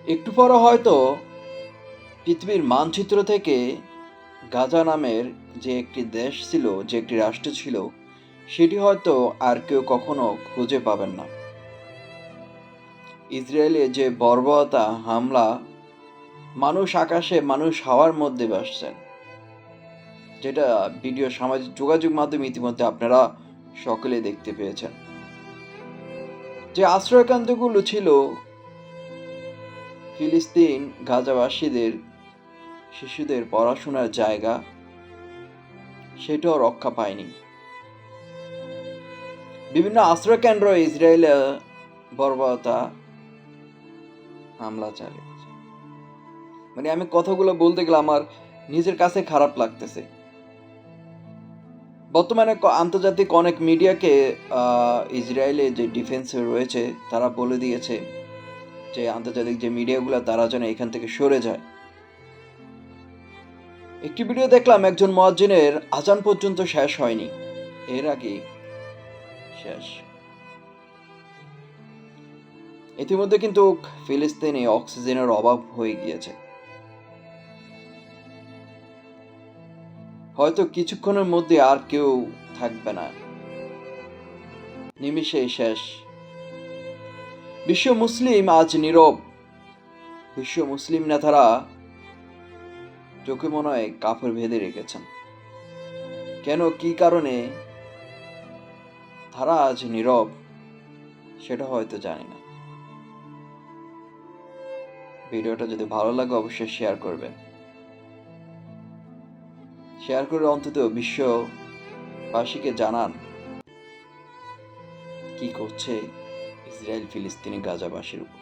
একটু পরে হয়তো পৃথিবীর মানচিত্র থেকে গাজা নামের যে একটি দেশ ছিল, যে একটি রাষ্ট্র ছিল, সেটি হয়তো আর কেউ কখনো খুঁজে পাবেন না। ইসরায়েলে যে বর্বরতা হামলা, মানুষ আকাশে, মানুষ হাওয়ার মধ্যে ভাসছেন, যেটা ভিডিও সামাজিক যোগাযোগ মাধ্যমে ইতিমধ্যে আপনারা সকলে দেখতে পেয়েছেন। যে আশ্রয়কেন্দ্রগুলো ছিল ফিলিস্তিন গাজাবাসীদের শিশুদের পড়াশোনার জায়গা, সেটাও রক্ষা পায়নি। বিভিন্ন আশ্রয়কেন্দ্র ইসরায়েলে বর্বরতা হামলা চালিয়েছে। মানে আমি কথাগুলো বলতে গেলে আমার নিজের কাছে খারাপ লাগতেছে। বর্তমানে আন্তর্জাতিক অনেক মিডিয়াকে ইসরায়েলে যে ডিফেন্সে রয়েছে তারা বলে দিয়েছে যে আন্তর্জাতিক যে মিডিয়াগুলো তারা যেন এখান থেকে সরে যায়। একটি ভিডিও দেখলাম, একজন মুয়াজ্জিনের আজান পর্যন্ত শেষ হয়নি, এর আগে শেষ। ইতিমধ্যে কিন্তু ফিলিস্তিনে অক্সিজেনের অভাব হয়ে গিয়েছে। হয়তো কিছুক্ষণের মধ্যে আর কেউ থাকবে না, নিমিষেই শেষ। বিশ্ব মুসলিম আজ নীরব। বিশ্ব মুসলিম নেতারা চোখে মনে হয় কাপড় বেঁধে রেখেছেন। কেন, কি কারণে তারা আজ নীরব, সেটা হয়তো জানি না। ভিডিওটা যদি ভালো লাগে অবশ্যই শেয়ার করবেন। শেয়ার করে অন্তত বিশ্ববাসীকে জানান কি করছে ইসরায়েল ফিলিস্তিনি গাজাবাসীর উপর।